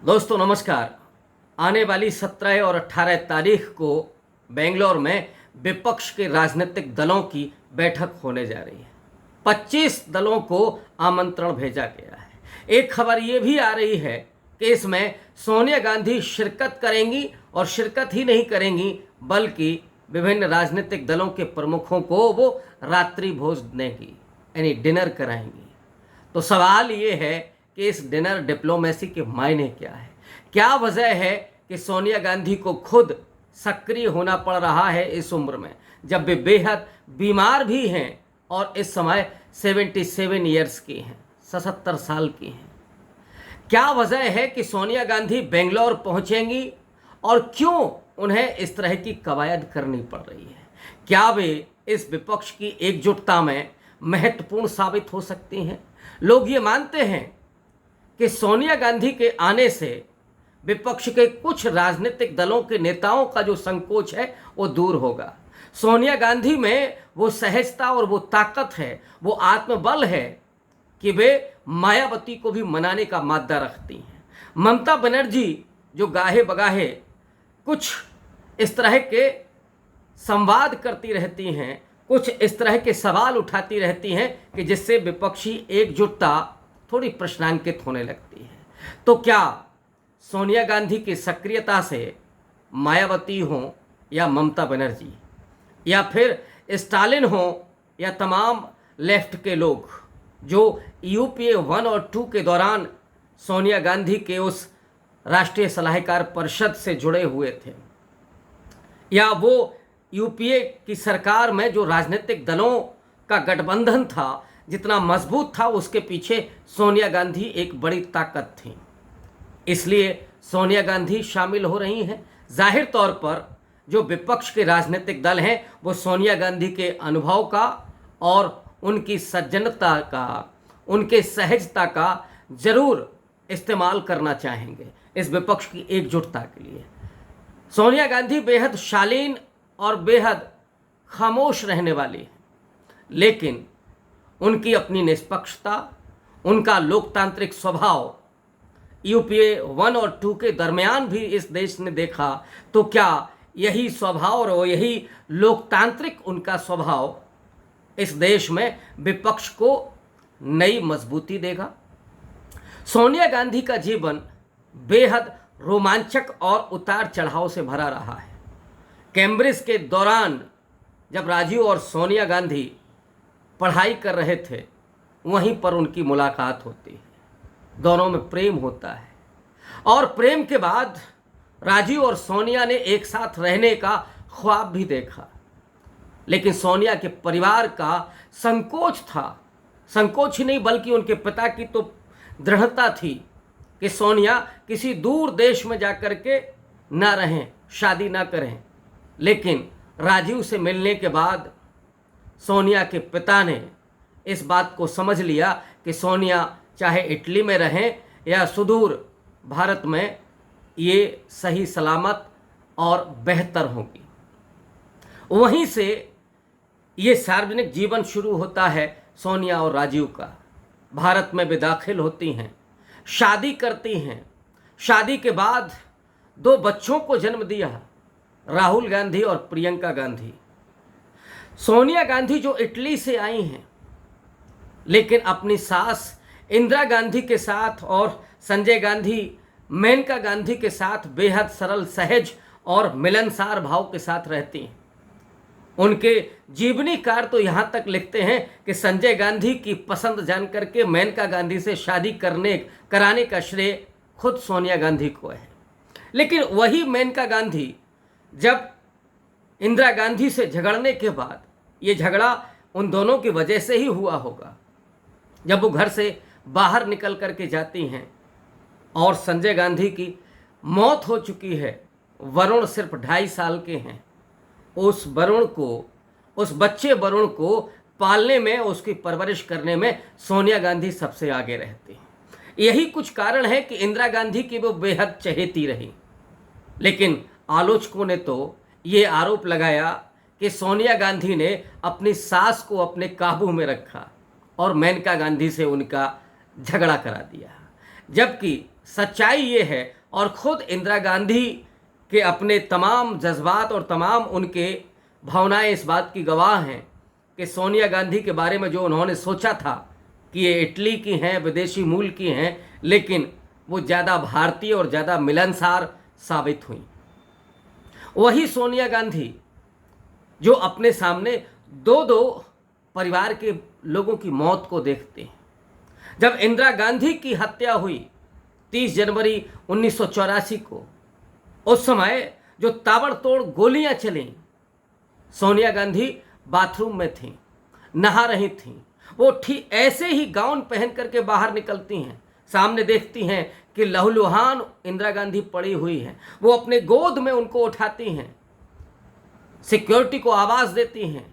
दोस्तों नमस्कार। आने वाली 17 और 18 तारीख को बेंगलोर में विपक्ष के राजनीतिक दलों की बैठक होने जा रही है। 25 दलों को आमंत्रण भेजा गया है। एक खबर ये भी आ रही है कि इसमें सोनिया गांधी शिरकत करेंगी और शिरकत ही नहीं करेंगी बल्कि विभिन्न राजनीतिक दलों के प्रमुखों को वो रात्रि भोज देंगी, यानी डिनर कराएंगी। तो सवाल ये है कि इस डिनर डिप्लोमेसी के मायने क्या है? क्या वजह है कि सोनिया गांधी को खुद सक्रिय होना पड़ रहा है इस उम्र में, जब वे बेहद बीमार भी हैं और इस समय 77 ईयर्स की हैं, 77 साल की हैं। क्या वजह है कि सोनिया गांधी बेंगलोर पहुंचेंगी और क्यों उन्हें इस तरह की कवायद करनी पड़ रही है? क्या वे इस विपक्ष की एकजुटता में महत्वपूर्ण साबित हो सकती हैं? लोग ये मानते हैं कि सोनिया गांधी के आने से विपक्ष के कुछ राजनीतिक दलों के नेताओं का जो संकोच है वो दूर होगा। सोनिया गांधी में वो सहजता और वो ताकत है, वो आत्मबल है कि वे मायावती को भी मनाने का मादा रखती हैं। ममता बनर्जी जो गाहे बगाहे कुछ इस तरह के संवाद करती रहती हैं, कुछ इस तरह के सवाल उठाती रहती हैं कि जिससे विपक्षी एकजुटता थोड़ी प्रश्नांकित होने लगती है। तो क्या सोनिया गांधी की सक्रियता से मायावती हो या ममता बनर्जी या फिर स्टालिन हो या तमाम लेफ्ट के लोग जो यूपीए 1 और 2 के दौरान सोनिया गांधी के उस राष्ट्रीय सलाहकार परिषद से जुड़े हुए थे, या वो यूपीए की सरकार में जो राजनीतिक दलों का गठबंधन था जितना मजबूत था, उसके पीछे सोनिया गांधी एक बड़ी ताकत थी। इसलिए सोनिया गांधी शामिल हो रही हैं। जाहिर तौर पर जो विपक्ष के राजनीतिक दल हैं वो सोनिया गांधी के अनुभव का और उनकी सज्जनता का, उनके सहजता का जरूर इस्तेमाल करना चाहेंगे इस विपक्ष की एकजुटता के लिए। सोनिया गांधी बेहद शालीन और बेहद खामोश रहने वाली है, लेकिन उनकी अपनी निष्पक्षता, उनका लोकतांत्रिक स्वभाव यूपीए 1 और 2 के दरमियान भी इस देश ने देखा। तो क्या यही स्वभाव और यही लोकतांत्रिक उनका स्वभाव इस देश में विपक्ष को नई मजबूती देगा? सोनिया गांधी का जीवन बेहद रोमांचक और उतार चढ़ाव से भरा रहा है। कैम्ब्रिज के दौरान जब राजीव और सोनिया गांधी पढ़ाई कर रहे थे, वहीं पर उनकी मुलाकात होती है, दोनों में प्रेम होता है और प्रेम के बाद राजीव और सोनिया ने एक साथ रहने का ख्वाब भी देखा। लेकिन सोनिया के परिवार का संकोच था, संकोच ही नहीं बल्कि उनके पिता की तो दृढ़ता थी कि सोनिया किसी दूर देश में जाकर के ना रहें, शादी ना करें। लेकिन राजीव से मिलने के बाद सोनिया के पिता ने इस बात को समझ लिया कि सोनिया चाहे इटली में रहें या सुदूर भारत में, ये सही सलामत और बेहतर होगी। वहीं से ये सार्वजनिक जीवन शुरू होता है सोनिया और राजीव का। भारत में वे दाखिल होती हैं, शादी करती हैं। शादी के बाद 2 बच्चों को जन्म दिया, राहुल गांधी और प्रियंका गांधी। सोनिया गांधी जो इटली से आई हैं, लेकिन अपनी सास इंदिरा गांधी के साथ और संजय गांधी, मेनका गांधी के साथ बेहद सरल, सहज और मिलनसार भाव के साथ रहती हैं। उनके जीवनीकार तो यहाँ तक लिखते हैं कि संजय गांधी की पसंद जानकर के मेनका गांधी से शादी कराने का श्रेय खुद सोनिया गांधी को है। लेकिन वही मेनका गांधी जब इंदिरा गांधी से झगड़ने के बाद, ये झगड़ा उन दोनों की वजह से ही हुआ होगा, जब वो घर से बाहर निकल करके जाती हैं और संजय गांधी की मौत हो चुकी है, वरुण सिर्फ 2.5 साल के हैं। उस वरुण को, उस बच्चे वरुण को पालने में, उसकी परवरिश करने में सोनिया गांधी सबसे आगे रहती हैं। यही कुछ कारण है कि इंदिरा गांधी की वो बेहद चहेती रही। लेकिन आलोचकों ने तो ये आरोप लगाया कि सोनिया गांधी ने अपनी सास को अपने काबू में रखा और मेनका गांधी से उनका झगड़ा करा दिया। जबकि सच्चाई ये है, और खुद इंदिरा गांधी के अपने तमाम जज्बात और तमाम उनके भावनाएं इस बात की गवाह हैं कि सोनिया गांधी के बारे में जो उन्होंने सोचा था कि ये इटली की हैं, विदेशी मूल की हैं, लेकिन वो ज़्यादा भारतीय और ज़्यादा मिलनसार साबित हुई। वही सोनिया गांधी जो अपने सामने दो दो परिवार के लोगों की मौत को देखते हैं। जब इंदिरा गांधी की हत्या हुई 30 जनवरी 1984 को, उस समय जो ताबड़तोड़ गोलियां चलीं, सोनिया गांधी बाथरूम में थीं, नहा रही थीं। वो ठीक ऐसे ही गाउन पहन करके बाहर निकलती हैं, सामने देखती हैं कि लहूलुहान इंदिरा गांधी पड़ी हुई हैं। वो अपने गोद में उनको उठाती हैं, सिक्योरिटी को आवाज़ देती हैं,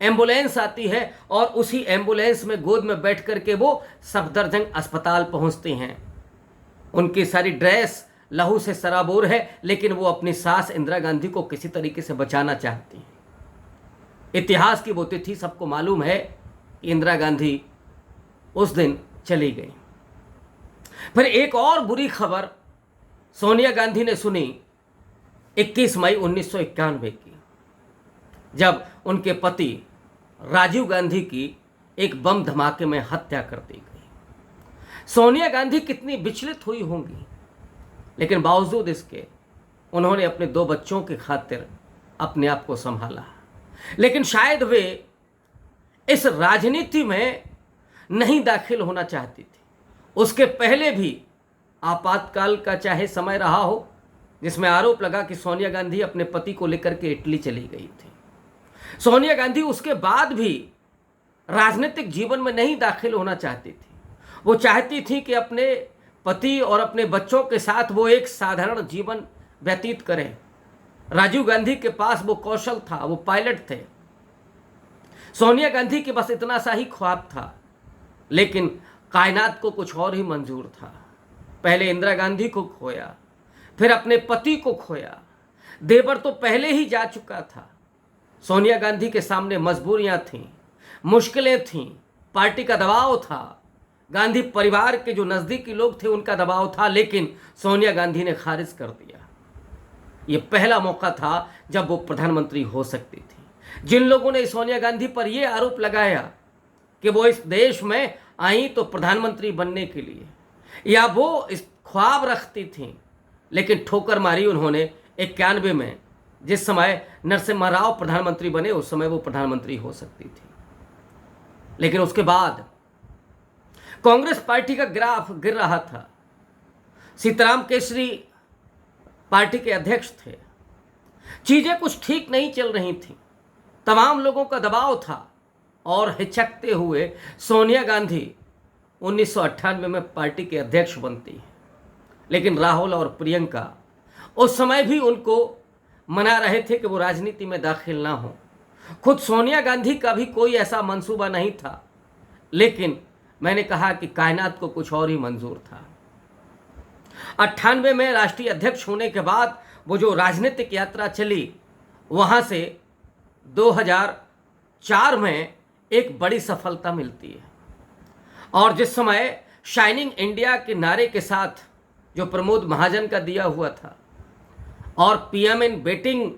एम्बुलेंस आती है और उसी एम्बुलेंस में गोद में बैठ करके वो सफदरजंग अस्पताल पहुंचती हैं। उनकी सारी ड्रेस लहू से सराबोर है, लेकिन वो अपनी सास इंदिरा गांधी को किसी तरीके से बचाना चाहती हैं। इतिहास की वो तिथि सबको मालूम है कि इंदिरा गांधी उस दिन चली गई। फिर एक और बुरी खबर सोनिया गांधी ने सुनी 21 मई 1991 की, जब उनके पति राजीव गांधी की एक बम धमाके में हत्या कर दी गई। सोनिया गांधी कितनी विचलित हुई होंगी, लेकिन बावजूद इसके उन्होंने अपने 2 बच्चों की खातिर अपने आप को संभाला। लेकिन शायद वे इस राजनीति में नहीं दाखिल होना चाहती थी। उसके पहले भी आपातकाल का चाहे समय रहा हो, जिसमें आरोप लगा कि सोनिया गांधी अपने पति को लेकर के इटली चली गई थी। सोनिया गांधी उसके बाद भी राजनीतिक जीवन में नहीं दाखिल होना चाहती थी। वो चाहती थी कि अपने पति और अपने बच्चों के साथ वो एक साधारण जीवन व्यतीत करें। राजीव गांधी के पास वो कौशल था, वो पायलट थे। सोनिया गांधी के बस इतना सा ही ख्वाब था, लेकिन कायनात को कुछ और ही मंजूर था। पहले इंदिरा गांधी को खोया, फिर अपने पति को खोया। देवर तो पहले ही जा चुका था। सोनिया गांधी के सामने मजबूरियां थीं, मुश्किलें थीं, पार्टी का दबाव था, गांधी परिवार के जो नज़दीकी लोग थे उनका दबाव था, लेकिन सोनिया गांधी ने खारिज कर दिया। ये पहला मौका था जब वो प्रधानमंत्री हो सकती थी। जिन लोगों ने सोनिया गांधी पर यह आरोप लगाया कि वो इस देश में आई तो प्रधानमंत्री बनने के लिए, या वो इस ख्वाब रखती थी, लेकिन ठोकर मारी उन्होंने 91 में, जिस समय नरसिम्हा राव प्रधानमंत्री बने, उस समय वो प्रधानमंत्री हो सकती थी। लेकिन उसके बाद कांग्रेस पार्टी का ग्राफ गिर रहा था। सीताराम केसरी पार्टी के अध्यक्ष थे। चीजें कुछ ठीक नहीं चल रही थी, तमाम लोगों का दबाव था, और हिचकते हुए सोनिया गांधी 1998 में पार्टी के अध्यक्ष बनती है। लेकिन राहुल और प्रियंका उस समय भी उनको मना रहे थे कि वो राजनीति में दाखिल ना हो। खुद सोनिया गांधी का भी कोई ऐसा मंसूबा नहीं था, लेकिन मैंने कहा कि कायनात को कुछ और ही मंजूर था। 98 में राष्ट्रीय अध्यक्ष होने के बाद वो जो राजनीतिक यात्रा चली, वहाँ से 2004 में एक बड़ी सफलता मिलती है। और जिस समय शाइनिंग इंडिया के नारे के साथ जो प्रमोद महाजन का दिया हुआ था, और पीएम इन वेटिंग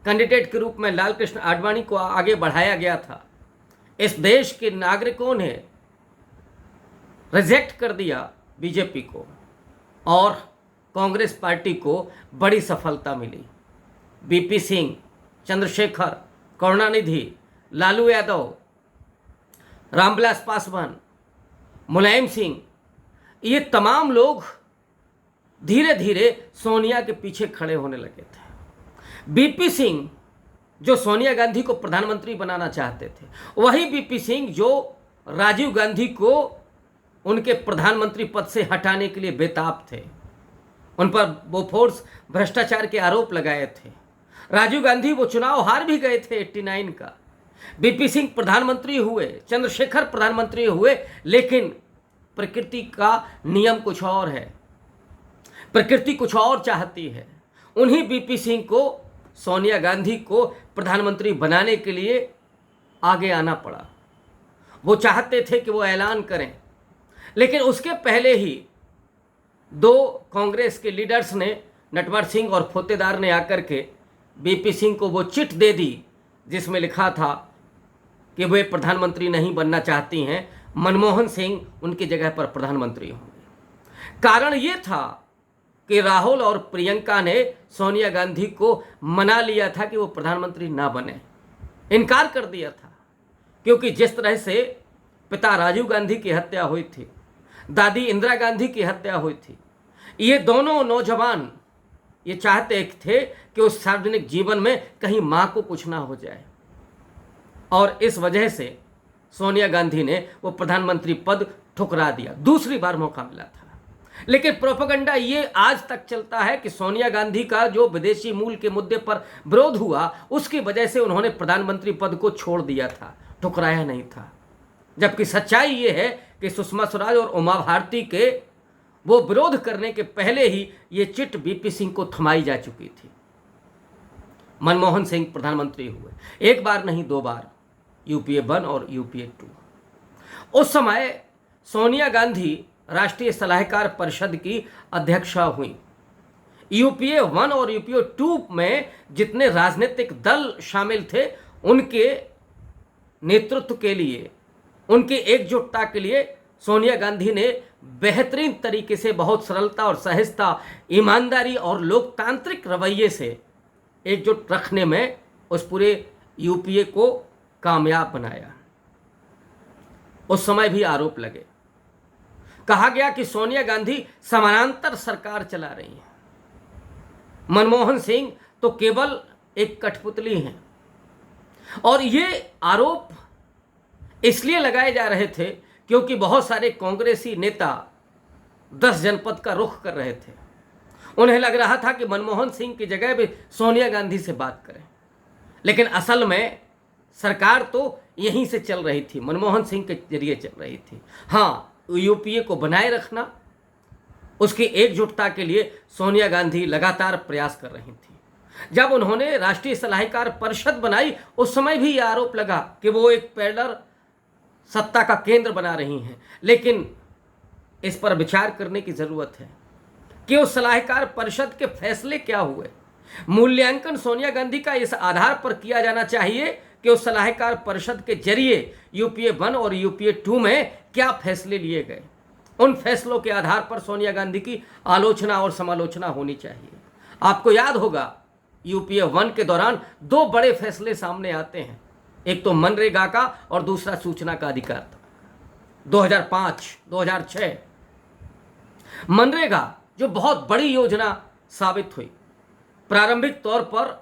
कैंडिडेट के रूप में लाल कृष्ण आडवाणी को आगे बढ़ाया गया था, इस देश के नागरिकों ने रिजेक्ट कर दिया बीजेपी को, और कांग्रेस पार्टी को बड़ी सफलता मिली। बीपी सिंह, चंद्रशेखर, करुणानिधि, लालू यादव, रामविलास पासवान, मुलायम सिंह, ये तमाम लोग धीरे धीरे सोनिया के पीछे खड़े होने लगे थे। बीपी सिंह जो सोनिया गांधी को प्रधानमंत्री बनाना चाहते थे, वही बीपी सिंह जो राजीव गांधी को उनके प्रधानमंत्री पद से हटाने के लिए बेताब थे। उन पर बोफोर्स भ्रष्टाचार के आरोप लगाए थे। राजीव गांधी वो चुनाव हार भी गए थे 89 का। बीपी सिंह प्रधानमंत्री हुए, चंद्रशेखर प्रधानमंत्री हुए, लेकिन प्रकृति का नियम कुछ और है, प्रकृति कुछ और चाहती है। उन्हीं बीपी सिंह को सोनिया गांधी को प्रधानमंत्री बनाने के लिए आगे आना पड़ा। वो चाहते थे कि वो ऐलान करें, लेकिन उसके पहले ही दो कांग्रेस के लीडर्स ने, नटवर सिंह और फोतेदार ने आकर के बीपी सिंह को वो चिट दे दी जिसमें लिखा था कि वे प्रधानमंत्री नहीं बनना चाहती हैं, मनमोहन सिंह उनकी जगह पर प्रधानमंत्री होंगे। कारण ये था कि राहुल और प्रियंका ने सोनिया गांधी को मना लिया था कि वो प्रधानमंत्री ना बने, इनकार कर दिया था, क्योंकि जिस तरह से पिता राजीव गांधी की हत्या हुई थी, दादी इंदिरा गांधी की हत्या हुई थी, ये दोनों नौजवान ये चाहते थे कि उस सार्वजनिक जीवन में कहीं मां को कुछ ना हो जाए, और इस वजह से सोनिया गांधी ने वो प्रधानमंत्री पद ठुकरा दिया। दूसरी बार मौका मिला था, लेकिन प्रोपेगेंडा ये आज तक चलता है कि सोनिया गांधी का जो विदेशी मूल के मुद्दे पर विरोध हुआ उसकी वजह से उन्होंने प्रधानमंत्री पद को छोड़ दिया था, ठुकराया नहीं था। जबकि सच्चाई ये है कि सुषमा स्वराज और उमा भारती के वो विरोध करने के पहले ही ये चिट बीपी सिंह को थमाई जा चुकी थी। मनमोहन सिंह प्रधानमंत्री हुए, एक बार नहीं दो बार, यूपीए 1 और यूपीए 2। उस समय सोनिया गांधी राष्ट्रीय सलाहकार परिषद की अध्यक्षा हुई। यूपीए 1 और यूपीए 2 में जितने राजनीतिक दल शामिल थे उनके नेतृत्व के लिए, उनकी एकजुटता के लिए सोनिया गांधी ने बेहतरीन तरीके से, बहुत सरलता और सहजता, ईमानदारी और लोकतांत्रिक रवैये से एकजुट रखने में उस पूरे यूपीए को कामयाब बनाया। उस समय भी आरोप लगे, कहा गया कि सोनिया गांधी समानांतर सरकार चला रही है, मनमोहन सिंह तो केवल एक कठपुतली हैं। और ये आरोप इसलिए लगाए जा रहे थे क्योंकि बहुत सारे कांग्रेसी नेता 10 जनपद का रुख कर रहे थे। उन्हें लग रहा था कि मनमोहन सिंह की जगह भी सोनिया गांधी से बात करें, लेकिन असल में सरकार तो यहीं से चल रही थी, मनमोहन सिंह के जरिए चल रही थी। हाँ, यूपीए को बनाए रखना, उसकी एकजुटता के लिए सोनिया गांधी लगातार प्रयास कर रही थी। जब उन्होंने राष्ट्रीय सलाहकार परिषद बनाई उस समय भी यह आरोप लगा कि वो एक पैरेलल सत्ता का केंद्र बना रही हैं, लेकिन इस पर विचार करने की जरूरत है कि उस सलाहकार परिषद के फैसले क्या हुए। मूल्यांकन सोनिया गांधी का इस आधार पर किया जाना चाहिए कि उस सलाहकार परिषद के जरिए यूपीए 1 और यूपीए 2 में क्या फैसले लिए गए। उन फैसलों के आधार पर सोनिया गांधी की आलोचना और समालोचना होनी चाहिए। आपको याद होगा यूपीए 1 के दौरान 2 बड़े फैसले सामने आते हैं, एक तो मनरेगा का और दूसरा सूचना का अधिकार था। 2005-2006 मनरेगा जो बहुत बड़ी योजना साबित हुई, प्रारंभिक तौर पर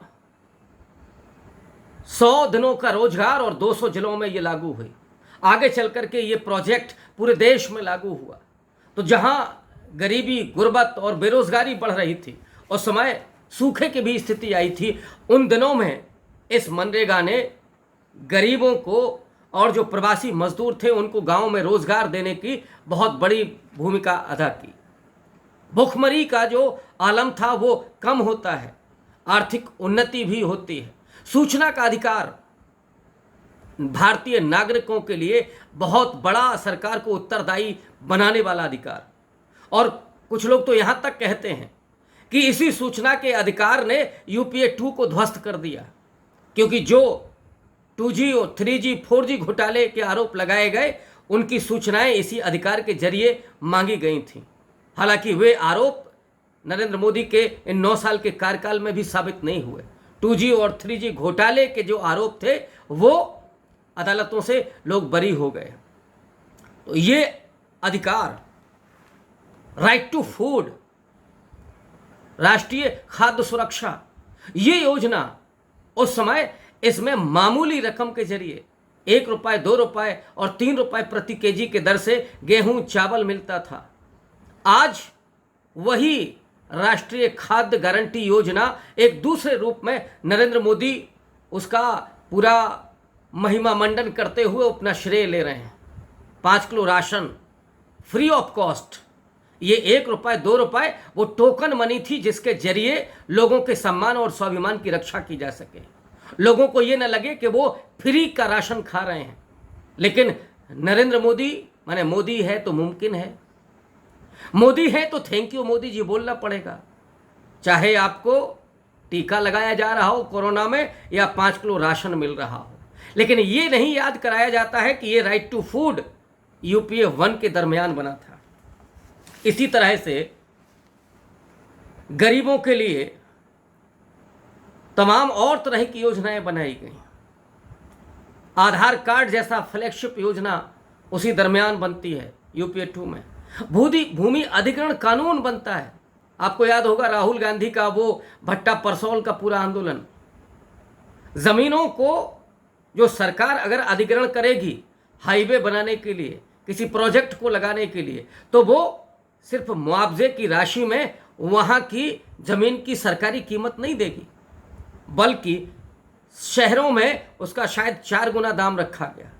100 दिनों का रोजगार और 200 जिलों में ये लागू हुई। आगे चल करके ये प्रोजेक्ट पूरे देश में लागू हुआ, तो जहां गरीबी, गुर्बत और बेरोजगारी बढ़ रही थी, उस समय सूखे की भी स्थिति आई थी। उन दिनों में इस मनरेगा ने गरीबों को और जो प्रवासी मजदूर थे उनको गांव में रोजगार देने की बहुत बड़ी भूमिका अदा की। भुखमरी का जो आलम था वो कम होता है, आर्थिक उन्नति भी होती है। सूचना का अधिकार भारतीय नागरिकों के लिए बहुत बड़ा, सरकार को उत्तरदायी बनाने वाला अधिकार। और कुछ लोग तो यहाँ तक कहते हैं कि इसी सूचना के अधिकार ने यूपीए 2 को ध्वस्त कर दिया, क्योंकि जो 2G और 3G 4G घोटाले के आरोप लगाए गए उनकी सूचनाएं इसी अधिकार के जरिए मांगी गई थीं। हालांकि वे आरोप नरेंद्र मोदी के इन 9 साल के कार्यकाल में भी साबित नहीं हुए। 2G और 3G घोटाले के जो आरोप थे वो अदालतों से लोग बरी हो गए। तो ये अधिकार, राइट टू फूड, राष्ट्रीय खाद्य सुरक्षा, ये योजना उस समय इसमें मामूली रकम के जरिए 1 रुपये, 2 रुपये और 3 रुपये प्रति केजी के दर से गेहूं चावल मिलता था। आज वही राष्ट्रीय खाद्य गारंटी योजना एक दूसरे रूप में नरेंद्र मोदी उसका पूरा महिमा मंडन करते हुए अपना श्रेय ले रहे हैं। 5 kilo ration free of cost, ये 1 रुपये, 2 रुपये वो टोकन मनी थी जिसके जरिए लोगों के सम्मान और स्वाभिमान की रक्षा की जा सके। लोगों को ये न लगे कि वो फ्री का राशन खा रहे हैं। लेकिन नरेंद्र मोदी, माने मोदी है तो मुमकिन है। मोदी है तो थैंक यू मोदी जी बोलना पड़ेगा, चाहे आपको टीका लगाया जा रहा हो कोरोना में या 5 किलो राशन मिल रहा हो। लेकिन ये नहीं याद कराया जाता है कि ये राइट टू फूड यूपीए 1 के दरमियान बना था। इसी तरह से गरीबों के लिए तमाम और तरह की योजनाएं बनाई गई। आधार कार्ड जैसा फ्लैगशिप योजना उसी दरमियान बनती है यूपीए 2 में। भूमि अधिग्रहण कानून बनता है। आपको याद होगा राहुल गांधी का वो भट्टा परसौल का पूरा आंदोलन। जमीनों को जो सरकार अगर अधिग्रहण करेगी हाईवे बनाने के लिए, किसी प्रोजेक्ट को लगाने के लिए, तो वो सिर्फ मुआवजे की राशि में वहाँ की जमीन की सरकारी कीमत नहीं देगी, बल्कि शहरों में उसका शायद 4 गुना दाम रखा गया,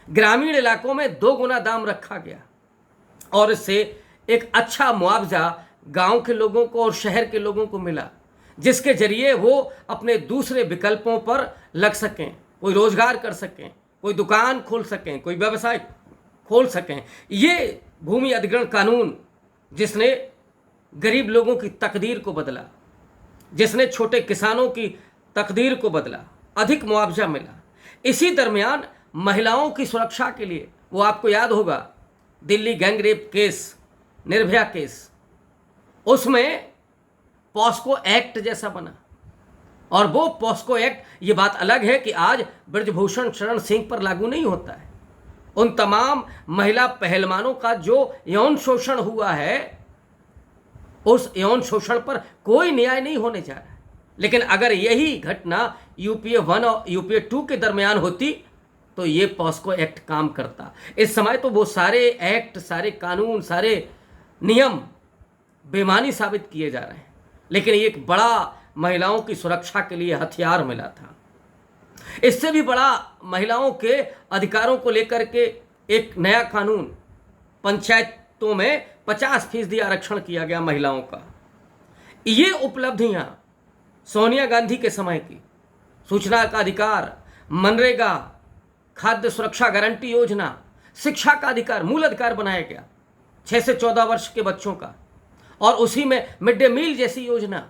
ग्रामीण इलाकों में 2 गुना दाम रखा गया, और इससे एक अच्छा मुआवजा गांव के लोगों को और शहर के लोगों को मिला, जिसके जरिए वो अपने दूसरे विकल्पों पर लग सकें, कोई रोजगार कर सकें, कोई दुकान खोल सकें, कोई व्यवसाय खोल सकें। ये भूमि अधिग्रहण कानून जिसने गरीब लोगों की तकदीर को बदला, जिसने छोटे किसानों की तकदीर को बदला, अधिक मुआवजा मिला। इसी दरमियान महिलाओं की सुरक्षा के लिए, वो आपको याद होगा Delhi gangrape case, Nirbhaya case, उसमें पॉस्को एक्ट जैसा बना। और वो पॉस्को एक्ट, ये बात अलग है कि आज ब्रजभूषण शरण सिंह पर लागू नहीं होता है। उन तमाम महिला पहलवानों का जो यौन शोषण हुआ है, उस यौन शोषण पर कोई न्याय नहीं होने जा रहा है। लेकिन अगर यही घटना यूपीए 1 और यूपीए 2 के दरमियान होती तो ये पॉस्को एक्ट काम करता। इस समय तो वो सारे एक्ट, सारे कानून, सारे नियम बेमानी साबित किए जा रहे हैं, लेकिन एक बड़ा महिलाओं की सुरक्षा के लिए हथियार मिला था। इससे भी बड़ा महिलाओं के अधिकारों को लेकर के एक नया कानून, पंचायतों में 50% आरक्षण किया गया महिलाओं का। ये उपलब्धियां सोनिया गांधी के समय की, सूचना का अधिकार, मनरेगा, खाद्य सुरक्षा गारंटी योजना, शिक्षा का अधिकार, मूल अधिकार बनाया गया 6 से 14 वर्ष के बच्चों का, और उसी में मिड डे मील जैसी योजना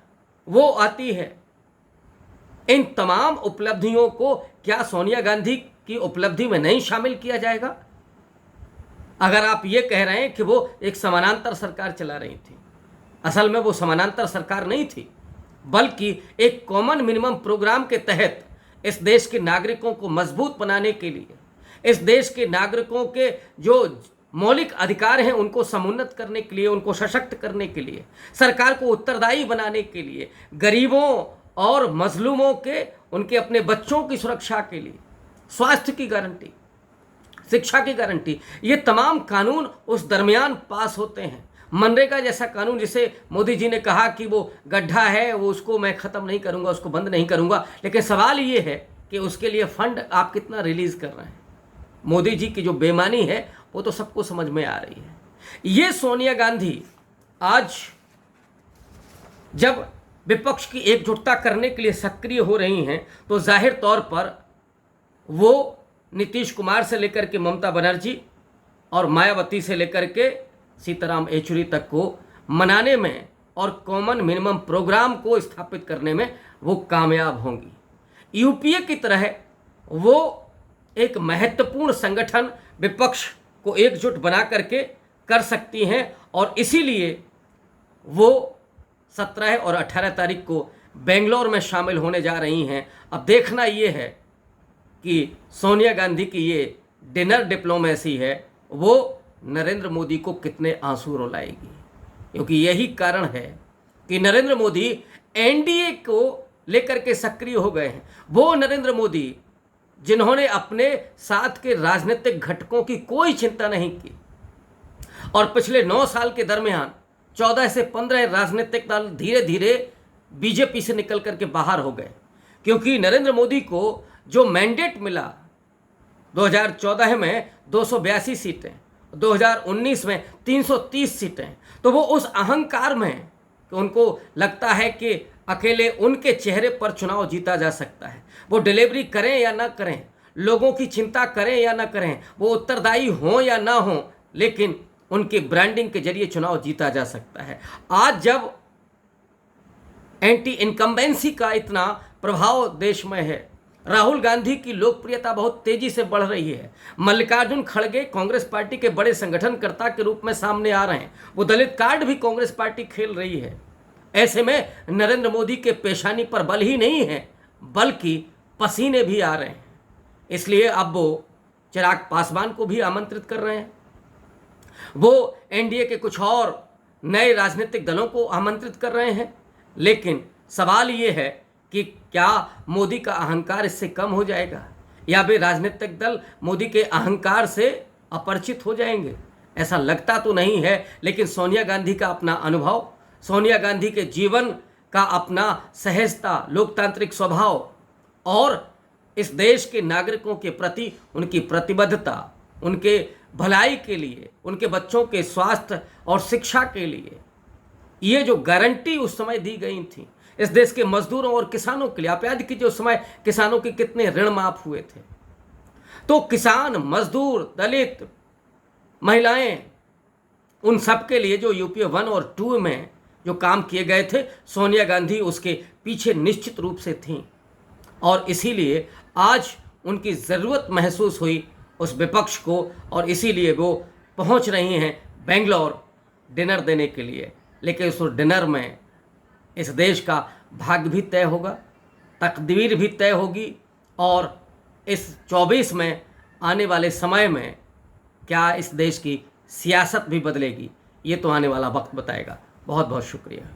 वो आती है। इन तमाम उपलब्धियों को क्या सोनिया गांधी की उपलब्धि में नहीं शामिल किया जाएगा? अगर आप ये कह रहे हैं कि वो एक समानांतर सरकार चला रही थी, असल में वो समानांतर सरकार नहीं थी, बल्कि एक कॉमन मिनिमम प्रोग्राम के तहत इस देश के नागरिकों को मजबूत बनाने के लिए, इस देश के नागरिकों के जो मौलिक अधिकार हैं उनको समुन्नत करने के लिए, उनको सशक्त करने के लिए, सरकार को उत्तरदायी बनाने के लिए, गरीबों और मजलूमों के, उनके अपने बच्चों की सुरक्षा के लिए, स्वास्थ्य की गारंटी, शिक्षा की गारंटी, ये तमाम कानून उस दरमियान पास होते हैं। मनरेगा जैसा कानून, जिसे मोदी जी ने कहा कि वो गड्ढा है, वो उसको मैं ख़त्म नहीं करूँगा, उसको बंद नहीं करूँगा, लेकिन सवाल ये है कि उसके लिए फंड आप कितना रिलीज़ कर रहे हैं। मोदी जी की जो बेईमानी है वो तो सबको समझ में आ रही है। ये सोनिया गांधी आज जब विपक्ष की एकजुटता करने के लिए सक्रिय हो रही हैं, तो जाहिर तौर पर वो नीतीश कुमार से लेकर के ममता बनर्जी और मायावती से लेकर के सीताराम येचुरी तक को मनाने में और कॉमन मिनिमम प्रोग्राम को स्थापित करने में वो कामयाब होंगी। यूपीए की तरह वो एक महत्वपूर्ण संगठन विपक्ष को एकजुट बना करके कर सकती हैं, और इसीलिए वो 17 और 18 तारीख को बेंगलोर में शामिल होने जा रही हैं। अब देखना ये है कि सोनिया गांधी की ये डिनर डिप्लोमेसी है वो नरेंद्र मोदी को कितने आंसू रुलाएगी, क्योंकि यही कारण है कि नरेंद्र मोदी एनडीए को लेकर के सक्रिय हो गए हैं। वो नरेंद्र मोदी जिन्होंने अपने साथ के राजनीतिक घटकों की कोई चिंता नहीं की, और पिछले 9 साल के दरमियान 14 से 15 राजनीतिक दल धीरे धीरे बीजेपी से निकल करके बाहर हो गए, क्योंकि नरेंद्र मोदी को जो मैंडेट मिला 2014 में 282 सीटें, 2019 में 330 सीटें, तो वो उस अहंकार में कि उनको लगता है कि अकेले उनके चेहरे पर चुनाव जीता जा सकता है। वो डिलीवरी करें या ना करें, लोगों की चिंता करें या ना करें, वो उत्तरदायी हों या ना हों, लेकिन उनकी ब्रांडिंग के जरिए चुनाव जीता जा सकता है। आज जब एंटी इनकम्बेंसी का इतना प्रभाव देश में है, राहुल गांधी की लोकप्रियता बहुत तेजी से बढ़ रही है, मल्लिकार्जुन खड़गे कांग्रेस पार्टी के बड़े संगठनकर्ता के रूप में सामने आ रहे हैं, वो दलित कार्ड भी कांग्रेस पार्टी खेल रही है। ऐसे में नरेंद्र मोदी के पेशानी पर बल ही नहीं है बल्कि पसीने भी आ रहे हैं। इसलिए अब वो चिराग पासवान को भी आमंत्रित कर रहे हैं, वो एनडीए के कुछ और नए राजनीतिक दलों को आमंत्रित कर रहे हैं। लेकिन सवाल ये है कि क्या मोदी का अहंकार इससे कम हो जाएगा या वे राजनीतिक दल मोदी के अहंकार से अपरिचित हो जाएंगे? ऐसा लगता तो नहीं है, लेकिन सोनिया गांधी का अपना अनुभव, सोनिया गांधी के जीवन का अपना सहजता, लोकतांत्रिक स्वभाव और इस देश के नागरिकों के प्रति उनकी प्रतिबद्धता, उनके भलाई के लिए, उनके बच्चों के स्वास्थ्य और शिक्षा के लिए ये जो गारंटी उस समय दी गई थी इस देश के मजदूरों और किसानों के लिए, आप याद कीजिए उस समय किसानों के कितने ऋण माफ हुए थे। तो किसान, मजदूर, दलित, महिलाएं, उन सब के लिए जो यूपीए 1 और 2 में जो काम किए गए थे, सोनिया गांधी उसके पीछे निश्चित रूप से थीं। और इसीलिए आज उनकी ज़रूरत महसूस हुई उस विपक्ष को, और इसीलिए वो पहुंच रही हैं बेंगलोर डिनर देने के लिए। लेकिन उस डिनर में इस देश का भाग्य भी तय होगा, तकदीर भी तय होगी, और इस 24 में आने वाले समय में क्या इस देश की सियासत भी बदलेगी, ये तो आने वाला वक्त बताएगा। बहुत बहुत शुक्रिया।